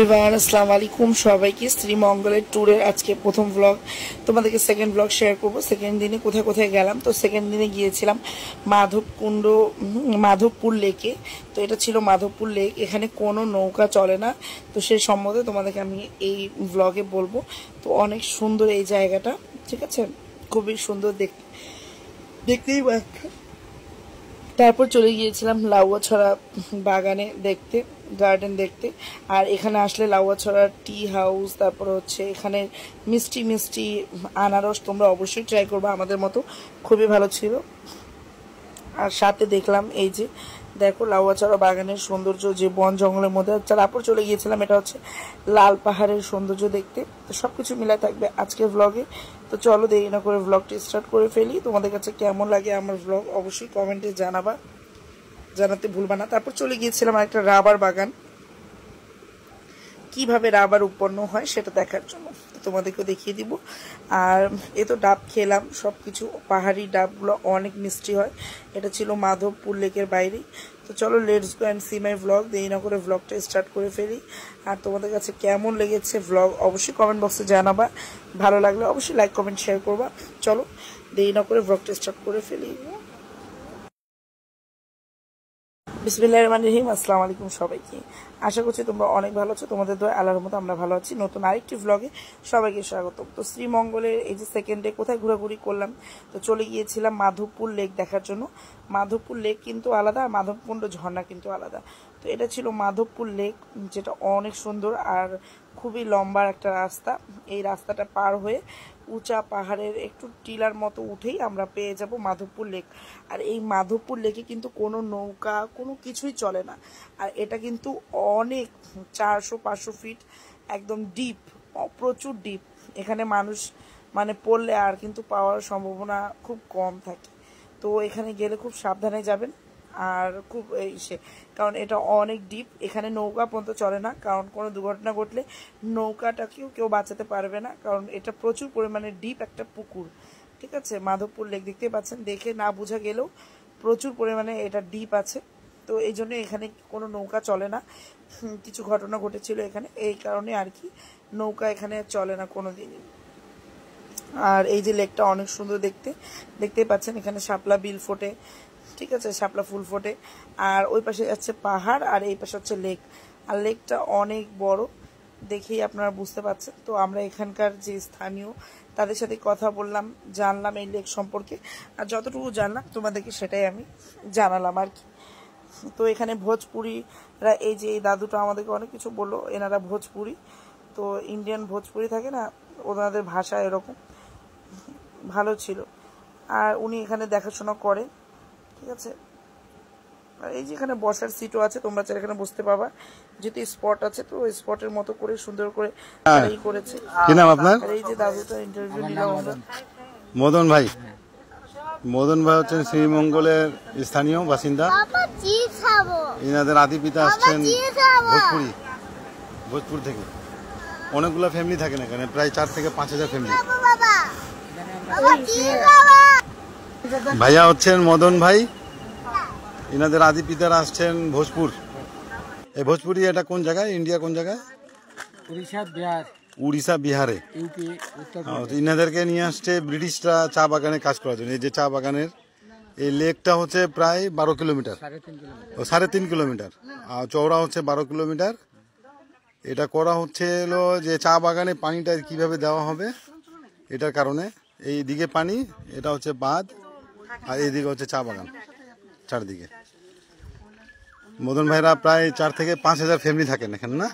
Everyone, আসসালামু আলাইকুম সবাইকে। শ্রীমঙ্গলের ট্যুরের আজকে প্রথম ব্লগ, তোমাদেরকে সেকেন্ড ব্লগ শেয়ার করব। সেকেন্ড দিনে কোথায় কোথায় গেলাম। তো সেকেন্ড দিনে গিয়েছিলাম মাধবপুর লেকে। তো এটা ছিল মাধবপুর লেক। এখানে কোনো নৌকা চলে না। তো সেই সম্বন্ধে তোমাদেরকে আমি এই ব্লগে বলবো। তো অনেক সুন্দর এই জায়গাটা, ঠিক আছে, খুবই সুন্দর দেখতেই পাচ্ছ। তারপর চলে গিয়েছিলাম লাউয়াছড়া বাগানে দেখতে, গার্ডেন দেখতে। আর এখানে আসলে লাউয়াছড়া টি হাউস, তারপর হচ্ছে এখানে মিষ্টি মিষ্টি আনারস তোমরা অবশ্যই ট্রাই করবে, আমাদের মতো খুবই ভালো ছিল। আর সাথে দেখলাম এই যে দেখো লাউয়াছড়া বাগানের সৌন্দর্য, যে বন জঙ্গলের মধ্যে। তারপর চলে গিয়েছিলাম এটা হচ্ছে লাল পাহাড়ের সৌন্দর্য দেখতে। তো সবকিছু মিলাই থাকবে আজকের ব্লগে। তো চলো দেরি না করে ব্লগটি স্টার্ট করে ফেলি। তোমাদের কাছে কেমন লাগে আমার ব্লগ অবশ্যই কমেন্টে জানাতে ভুলবা না। তারপর চলে গিয়েছিলাম একটা রাবার বাগান, কিভাবে রাবার উৎপন্ন হয় সেটা দেখার জন্য তোমাদেরকে দেখিয়ে দিব। আর এ তো ডাব খেলাম, সবকিছু পাহাড়ি ডাবগুলো অনেক মিষ্টি হয়। এটা ছিল মাধবপুর লেকের বাইরেই। তো চলো let's go and see my blog. দেরি না করে ব্লগটা স্টার্ট করে ফেলি। আর তোমাদের কাছে কেমন লেগেছে ব্লগ অবশ্যই কমেন্ট বক্সে জানাবা। ভালো লাগলে অবশ্যই লাইক কমেন্ট শেয়ার করবা। চলো দেরি না করে ব্লগটা স্টার্ট করে ফেলি। বিসমিল্লাহির রহমানির রহিম। আসসালামু আলাইকুম সবাইকে। আশা করছি তোমরা অনেক ভালো আছো। তোমাদের দোয়া আল্লাহর মতো আমরা ভালো আছি। নতুন আরেকটি ব্লগে সবাইকে স্বাগত। তো শ্রীমঙ্গলের এই যে সেকেন্ড ডে কোথায় ঘোরাঘুরি করলাম, তো চলে গিয়েছিলাম মাধবপুর লেক দেখার জন্য। মাধবপুর লেক কিন্তু আলাদা, আর মাধবকুণ্ড ঝর্ণা কিন্তু আলাদা। তো এটা ছিল মাধবপুর লেক, যেটা অনেক সুন্দর আর খুবই লম্বা একটা রাস্তা। এই রাস্তাটা পার হয়ে উঁচা পাহাড়ের একটু টিলার মতো উঠেই আমরা পেয়ে যাব মাধবপুর লেক। আর এই মাধবপুর লেকে কিন্তু কোনো নৌকা কোনো কিছুই চলে না। আর এটা কিন্তু অনেক 400-500 ফিট একদম ডিপ, প্রচুর ডিপ। এখানে মানুষ মানে পড়লে আর কিন্তু পাওয়ার সম্ভাবনা খুব কম থাকে। তো এখানে গেলে খুব সাবধানে যাবেন। আর খুব কারণ এটা অনেক ডিপ, এখানে নৌকা পর্যন্ত চলে না। কারণ কোনো দুর্ঘটনা ঘটলে নৌকাটাকেও কেউ বাঁচাতে পারবে না, কারণ এটা প্রচুর পরিমাণে ডিপ একটা পুকুর। ঠিক আছে, মাধবপুর লেক দেখতে পাচ্ছেন, দেখে না বোঝা গেলেও প্রচুর পরিমাণে এটা ডিপ আছে। তো এই জন্য এখানে কোনো নৌকা চলে না। কিছু ঘটনা ঘটেছিল এখানে, এই কারণে আর কি নৌকা এখানে চলে না কোনো দিনই। আর এই যে লেকটা অনেক সুন্দর দেখতেই পাচ্ছেন, এখানে শাপলা বিল ফোটে, ঠিক আছে, শাপলা ফুল ফোটে। আর ওই পাশে যাচ্ছে পাহাড়, আর এই পাশে হচ্ছে লেক। আর লেকটা অনেক বড়, দেখেই আপনারা বুঝতে পারছেন। তো আমরা এখানকার যে স্থানীয় তাদের সাথে কথা বললাম, জানলাম এই লেক সম্পর্কে। আর যতটুকু জানলাম তোমাদেরকে সেটাই আমি জানালাম আর কি। তো এখানে ভোজপুরিরা, এই যে এই দাদুটা আমাদেরকে অনেক কিছু বললো, এনারা ভোজপুরি। তো ইন্ডিয়ান ভোজপুরি থাকে না, ওনাদের ভাষা এরকম ভালো ছিল। আর উনি এখানে দেখাশোনা করেন, ঠিক আছে। আর এই যে এখানে বসার সিটও আছে, তোমরা চাইলে এখানে বসতে পাবা, যেহেতু স্পট আছে। তো স্পটের মতো করে সুন্দর করে এই করেছে। কি নাম আপনার? আর এই যে দাদুটার ইন্টারভিউ নিলাম আমরা। মদন ভাই। মদন ভাই হচ্ছেন শ্রীমঙ্গলের স্থানীয় বাসিন্দা। এনাদের আদি পিতা আসছেন ভোজপুর থেকে। অনেকগুলো ফ্যামিলি থাকেন এখানে, প্রায় 4 থেকে 5,000 ফ্যামিলি। ভাইয়া হচ্ছেন মদন ভাই, এনাদের আদি পিতারা আসছেন ভোজপুর। এই ভোজপুরি এটা কোন জায়গায়, ইন্ডিয়া কোন জায়গায়? উড়িষ্যা বিহারে। ইনাদেরকে নিয়ে আসছে ব্রিটিশরা চা বাগানে কাজ করার জন্য। এই যে চা বাগানের এই লেকটা হচ্ছে প্রায় 12 কিলোমিটার, 3.5 কিলোমিটার, আর চওড়া হচ্ছে 12 কিলোমিটার। এটা করা হচ্ছে হলো যে চা বাগানে পানিটা কিভাবে দেওয়া হবে এটার কারণে। এই দিকে পানি, এটা হচ্ছে বাঁধ, আর এইদিকে হচ্ছে চা বাগান চারদিকে। মদন ভাইরা প্রায় 4 থেকে 5,000 ফ্যামিলি থাকেন এখানে, না?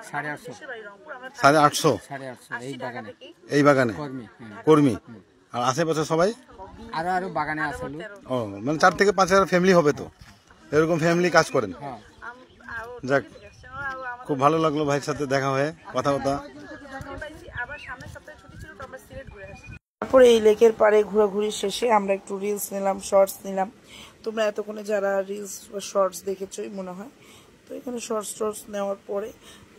850 এই বাগানে কর্মী। আর আশেপাশে সবাই আরো বাগানে আছে। ও, মানে 4 থেকে 5,000 ফ্যামিলি হবে। তো এরকম ফ্যামিলি কাজ করেন। যাক, খুব ভালো লাগলো ভাইয়ের সাথে দেখা হয়ে, কথাবার্তা। তারপরে এই লেকের পাড়ে ঘোরাঘুরি শেষে আমরা একটু রিলস নিলাম, শর্টস নিলাম। তোমরা এতক্ষণে যারা রিলস বা শর্টস দেখেছোই মনে হয়। তো এখানে শর্টস নেওয়ার পরে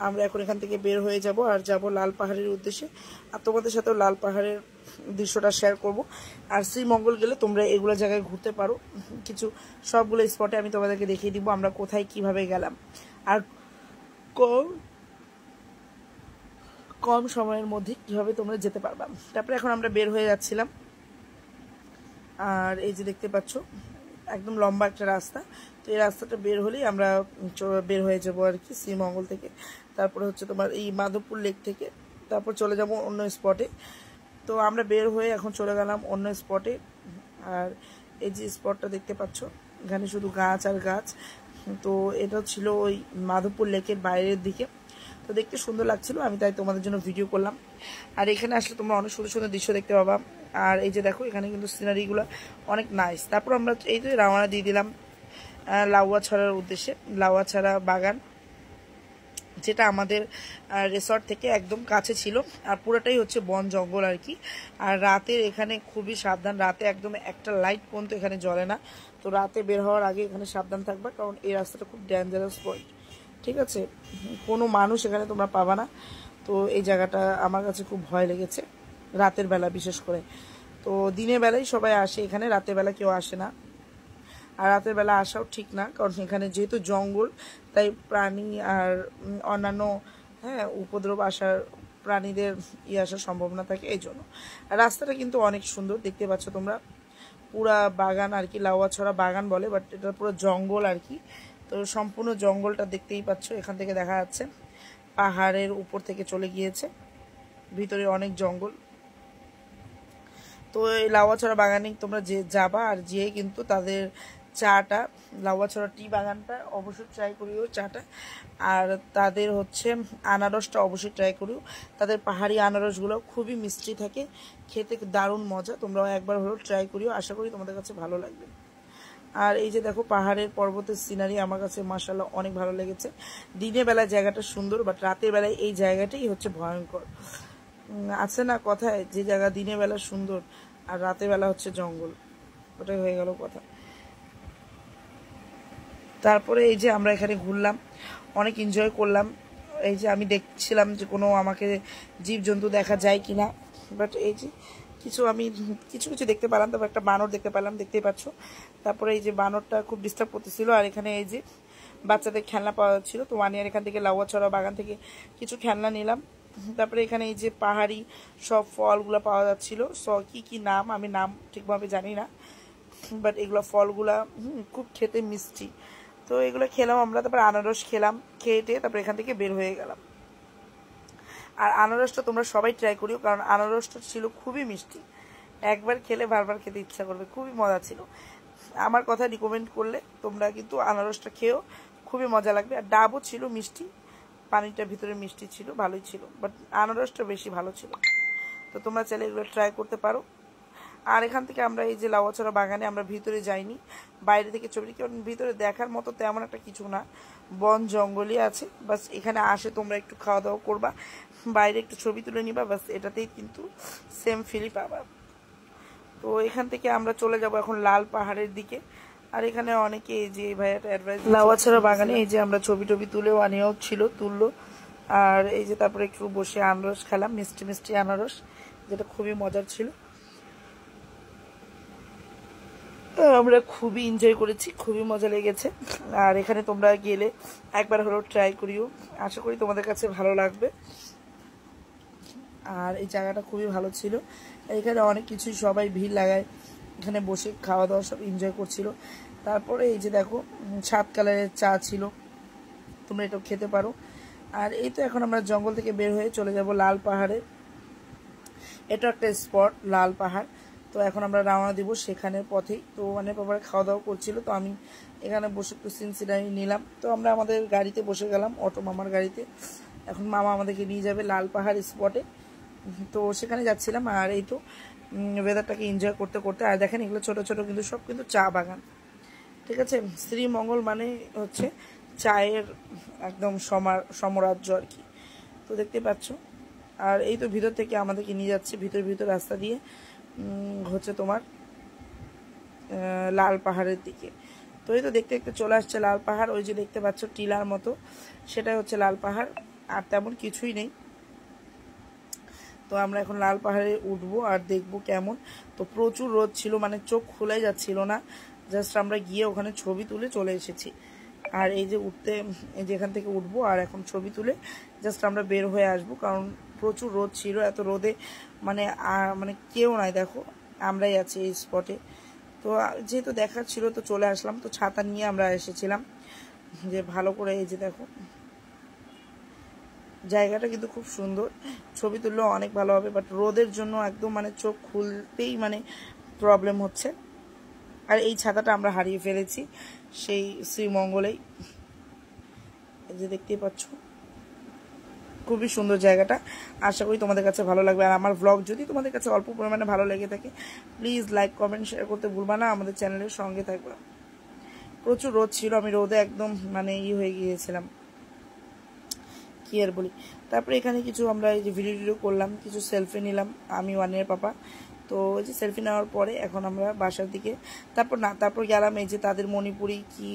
আমরা এখন এখান থেকে বের হয়ে যাব আর যাব লাল পাহাড়ের উদ্দেশ্যে। আর তোমাদের সাথেও লাল পাহাড়ের দৃশ্যটা শেয়ার করব। আর শ্রীমঙ্গল গেলে তোমরা এগুলো জায়গায় ঘুরতে পারো, কিছু সবগুলো স্পটে আমি তোমাদেরকে দেখিয়ে দিব আমরা কোথায় কিভাবে গেলাম। আর কম কম সময়ের মধ্যে কিভাবে তোমরা যেতে পারবা। তারপরে এখন আমরা বের হয়ে যাচ্ছিলাম, আর এই যে দেখতে পাচ্ছ একদম লম্বা একটা রাস্তা। তো এই রাস্তাটা বের হলেই আমরা বের হয়ে যাবো আর কি শ্রীমঙ্গল থেকে। তারপরে হচ্ছে তোমার এই মাধবপুর লেক থেকে তারপর চলে যাব অন্য স্পটে। তো আমরা বের হয়ে এখন চলে গেলাম অন্য স্পটে। আর এই যে স্পটটা দেখতে পাচ্ছ এখানে শুধু গাছ আর গাছ। তো এটা ছিল ওই মাধবপুর লেকের বাইরের দিকে। তো দেখতে সুন্দর লাগছিল, আমি তাই তোমাদের জন্য ভিডিও করলাম। আর এখানে আসলে তোমরা অনেক সুন্দর সুন্দর দৃশ্য দেখতে পাবা। আর এই যে দেখো এখানে কিন্তু সিনারিগুলো অনেক নাইস। তারপর আমরা এই যে রওনা দিয়ে দিলাম লাউয়াছড়ার উদ্দেশ্যে। লাউয়াছড়া বাগান যেটা আমাদের রিসর্ট থেকে একদম কাছে ছিল, আর পুরোটাই হচ্ছে বন জঙ্গল আর কি। আর রাতে এখানে খুবই সাবধান, রাতে একদম একটা লাইট পর্যন্ত এখানে জ্বলে না। তো রাতে বের হওয়ার আগে এখানে সাবধান থাকবা, কারণ এই রাস্তাটা খুব ডেঞ্জারাস পয়েন্ট, ঠিক আছে? কোনো মানুষ এখানে তোমরা পাবা না। তো এই জায়গাটা আমার কাছে খুব ভয় লেগেছে রাতের বেলা বিশেষ করে। তো দিনের বেলায় সবাই আসে এখানে, রাতের বেলা কেউ আসে না। আর রাতের বেলা আসাও ঠিক না, কারণ এখানে যেহেতু জঙ্গল তাই প্রাণী আর অন্যান্য উপদ্রব আসার প্রাণীদের আসার সম্ভাবনা থাকে, এই জন্য। রাস্তাটা কিন্তু অনেক সুন্দর, দেখতে পাচ্ছ তোমরা পুরা বাগান আর কি, লাউয়াছড়া বাগান বলে, বাট এটা পুরো জঙ্গল আর কি। তো সম্পূর্ণ জঙ্গলটা দেখতেই পাচ্ছ, এখান থেকে দেখা যাচ্ছে পাহাড়ের উপর থেকে চলে গিয়েছে, ভিতরে অনেক জঙ্গল। তো এই লাউয়াছড়া বাগানে তোমরা যে যাবা, আর যেয়ে কিন্তু তাদের চাটা, লাউয়াছড়া টি বাগানটা অবশ্যই ট্রাই করিও চাটা। আর তাদের হচ্ছে আনারসটা অবশ্যই ট্রাই করিও। তাদের পাহাড়ি আনারসগুলো খুবই মিষ্টি থাকে, খেতে দারুণ মজা। তোমরাও একবার হলেও ট্রাই করিও, আশা করি তোমাদের কাছে ভালো লাগবে। আর এই যে দেখো পাহাড়ের পর্বতের সিনারি আমার কাছে মাশাআল্লাহ অনেক ভালো লেগেছে। দিনের বেলায় জায়গাটা সুন্দর, বাট রাতের বেলায় এই জায়গাটাই হচ্ছে ভয়ঙ্কর। আছে না কথায়, যে জায়গা দিনের বেলা সুন্দর আর রাতের বেলা হচ্ছে জঙ্গল, ওটাই হয়ে গেল কথা। তারপরে এই যে আমরা এখানে ঘুরলাম, অনেক এনজয় করলাম। এই যে আমি দেখছিলাম যে কোনো আমাকে জীবজন্তু দেখা যায় কিনা, বাট এই যে আমি কিছু কিছু দেখতে পেলাম। তারপর একটা বানর দেখতে পেলাম, দেখতেই পাচ্ছ। তারপরে এই যে বানরটা খুব ডিস্টার্ব করতেছিল। আর এখানে এই যে বাচ্চাদের খেলনা পাওয়া যাচ্ছিল, তো ওয়ানিয়ার এখান থেকে লাউয়াছড়া বাগান থেকে কিছু খেলনা নিলাম। তারপরে এখানে এই যে পাহাড়ি সব ফলগুলো পাওয়া যাচ্ছিল। কি নাম আমি নাম ঠিকভাবে জানি না, বাট এগুলো ফলগুলা খুব খেতে মিষ্টি। তো এগুলো খেলাম আমরা, তারপরে আনারস খেলাম, খেয়ে তারপরে এখান থেকে বের হয়ে গেলাম। আর আনারসটা তোমরা সবাই ট্রাই করিও, কারণ আনারসটা ছিল খুবই মিষ্টি, একবার খেলে বারবার খেতে ইচ্ছা করবে, খুবই মজা ছিল। আমার কথা রিকমেন্ড করলে তোমরা কিন্তু আনারসটা খেয়েও, খুবই মজা লাগবে। আর ডাবও ছিল মিষ্টি, পানিটা ভিতরে মিষ্টি ছিল, ভালোই ছিল, বাট আনারসটা বেশি ভালো ছিল। তো তোমরা চাইলে এগুলো ট্রাই করতে পারো। আর এখান থেকে আমরা এই যে লাউয়াছড়া বাগানে আমরা ভিতরে যাইনি, বাইরে থেকে ছবি, কারণ ভিতরে দেখার মতো তেমন একটা কিছু না, বন জঙ্গলই আছে। বাস এখানে আসে তোমরা একটু খাওয়া দাওয়া করবা, বাইরে একটু ছবি তুলে নিবা, বাস এটাতেই কিন্তু সেম ফিলই পাবা। তো এখান থেকে আমরা চলে যাব এখন লাল পাহাড়ের দিকে। আর এখানে অনেকে এই যে ভাইয়াটা অ্যাডভাইস, লাউয়াছড়া বাগানে এই যে আমরা ছবি তুলেও আনিয়েও ছিল, তুললো। আর এই যে তারপরে একটু বসে আনারস খেলাম, মিষ্টি মিষ্টি আনারস, যেটা খুবই মজার ছিল। আমরা খুবই এনজয় করেছি, খুবই মজা লেগেছে। আর এখানে তোমরা গেলে একবার হলেও ট্রাই করিও, আশা করি তোমাদের কাছে ভালো লাগবে। আর এই জায়গাটা খুবই ভালো ছিল, এখানে অনেক কিছুই সবাই ভিড় লাগায়, এখানে বসে খাওয়া দাওয়া সব এনজয় করছিল। তারপরে এই যে দেখো 7 কালারের চা ছিল, তোমরা এটাও খেতে পারো। আর এই তো এখন আমরা জঙ্গল থেকে বের হয়ে চলে যাব লাল পাহাড়ে। এটা একটা স্পট লাল পাহাড়। তো এখন আমরা রওনা দিব সেখানের পথেই। তো অনেক ব্যাপারে খাওয়া দাওয়া করছিল, তো আমি এখানে বসে একটু সিনসিনারি নিলাম। তো আমরা আমাদের গাড়িতে বসে গেলাম, অটো মামার গাড়িতে। এখন মামা আমাদেরকে নিয়ে যাবে লাল পাহাড় স্পটে, তো সেখানে যাচ্ছিলাম। আর এই তো ওয়েদারটাকে এনজয় করতে করতে, আর দেখেন এগুলো ছোট ছোট কিন্তু সব কিন্তু চা বাগান, ঠিক আছে? শ্রীমঙ্গল মানে হচ্ছে চায়ের একদম সমরাজ্য আর কি। তো দেখতে পাচ্ছ। আর এই তো ভিতর থেকে আমাদেরকে নিয়ে যাচ্ছে, ভিতর রাস্তা দিয়ে হচ্ছে তোমার লাল পাহাড়ের দিকে। তো এই তো দেখতে দেখতে চলে আসছে লাল পাহাড়, ওই যে দেখতে পাচ্ছ টিলার মতো, সেটাই হচ্ছে লাল পাহাড়, আর তেমন কিছুই নেই। তো আমরা এখন লাল পাহাড়ে উঠবো আর দেখবো কেমন। তো প্রচুর রোদ ছিল, মানে চোখ খুলে যাচ্ছিল না, জাস্ট আমরা গিয়ে ওখানে ছবি তুলে চলে এসেছি। আর এই যে উঠতে, এই যে এখান থেকে উঠবো আর এখন ছবি তুলে জাস্ট আমরা বের হয়ে আসবো, কারণ প্রচুর রোদ ছিল। এত রোদে মানে মানে কেউ নাই, দেখো আমরাই আছি এই স্পটে। তো যেহেতু দেখার ছিল তো চলে আসলাম। তো ছাতা নিয়ে আমরা এসেছিলাম যে ভালো করে, এই যে দেখো জায়গাটা কিন্তু খুব সুন্দর, ছবি তুললেও অনেক ভালো হবে, বাট রোদের জন্য একদম মানে চোখ খুলতেই মানে প্রবলেম হচ্ছে। আর এই ছাতাটা আমরা হারিয়ে ফেলেছি সেই শ্রীমঙ্গলেই, এই যে দেখতেই পাচ্ছ। খুবই সুন্দর জায়গাটা, আশা করি তোমাদের কাছে ভালো লাগবে। আর আমার ব্লগ যদি তোমাদের কাছে অল্প পরিমাণে ভালো লেগে থাকে, প্লিজ লাইক কমেন্ট শেয়ার করতে ভুলবা না, আমাদের চ্যানেলের সঙ্গে থাকবা। প্রচুর রোদ ছিল, আমি রোদে একদম মানে হয়ে গিয়েছিলাম, কি আর বলি। তারপরে এখানে কিছু আমরা এই যে ভিডিও করলাম, কিছু সেলফি নিলাম আমি ওয়ানের পাপা। তো এই যে সেলফি নেওয়ার পরে এখন আমরা বাসার দিকে, তারপর গেলাম এই যে তাদের মণিপুরি কি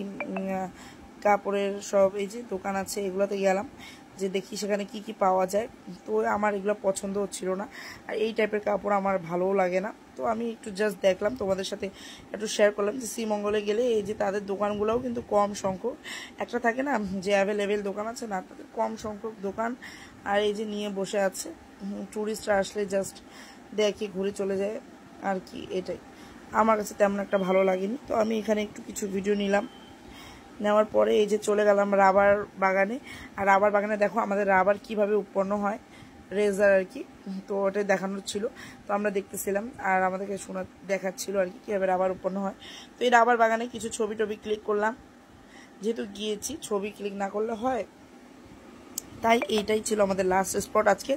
কাপড়ের সব এই যে দোকান আছে, এগুলোতে গেলাম যে দেখি সেখানে কি কি পাওয়া যায়। তো আমার এগুলো পছন্দ হচ্ছিল না, আর এই টাইপের কাপড় আমার ভালোও লাগে না। তো আমি একটু জাস্ট দেখলাম, তোমাদের সাথে একটু শেয়ার করলাম যে শ্রীমঙ্গলে গেলে এই যে তাদের দোকানগুলোও কিন্তু কম সংখ্যক, একটা থাকে না যে অ্যাভেলেবেল দোকান আছে, না তাদের কম সংখ্যক দোকান। আর এই যে নিয়ে বসে আছে, ট্যুরিস্টরা আসলে জাস্ট দেখে ঘুরে চলে যায় আর কি, এটাই আমার কাছে তেমন একটা ভালো লাগেনি। তো আমি এখানে একটু কিছু ভিডিও নিলাম, নেওয়ার পরে এই যে চলে গেলাম রাবার বাগানে। আর রাবার বাগানে দেখো আমাদের রাবার কিভাবে উৎপন্ন হয়, রেজার আর কি, তো ওটাই দেখানোর ছিল। তো আমরা দেখতেছিলাম আর আমাদেরকে দেখাচ্ছিল আর কি কীভাবে রাবার উৎপন্ন হয়। তো এই রাবার বাগানে কিছু ছবি টবি ক্লিক করলাম, যেহেতু গিয়েছি ছবি ক্লিক না করলে হয়, তাই এইটাই ছিল আমাদের লাস্ট স্পট আজকে।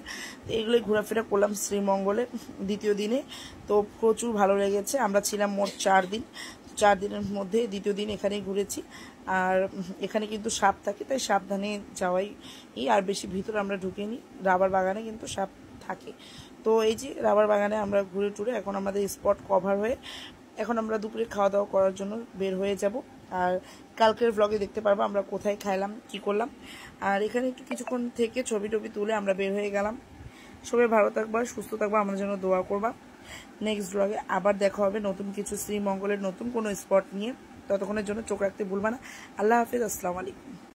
এইগুলোই ঘোরাফেরা করলাম শ্রীমঙ্গলে দ্বিতীয় দিনে। তো প্রচুর ভালো লেগেছে, আমরা ছিলাম মোট 4 দিন। 4 দিনের মধ্যে দ্বিতীয় দিন এখানেই ঘুরেছি। আর এখানে কিন্তু সাপ থাকে, তাই সাবধানে যাওয়াই, আর বেশি ভিতরে আমরা ঢুকিনি। রাবার বাগানে কিন্তু সাপ থাকে। তো এই যে রাবার বাগানে আমরা ঘুরে টুরে এখন আমাদের স্পট কভার হয়ে এখন আমরা দুপুরে খাওয়া দাওয়া করার জন্য বের হয়ে যাব। আর কালকের ব্লগে দেখতে পারবো আমরা কোথায় খাইলাম কি করলাম। আর এখানে একটু কিছুক্ষণ থেকে ছবি টবি তুলে আমরা বের হয়ে গেলাম। সবাই ভালো থাকবা, সুস্থ থাকবা, আমাদের জন্য দোয়া করবা। নেক্সট ব্লগে আবার দেখা হবে নতুন কিছু শ্রীমঙ্গলের নতুন কোনো স্পট নিয়ে। ততক্ষণের জন্য চোখ রাখতে ভুলবা না। আল্লাহ হাফিজ, আসসালামু আলাইকুম।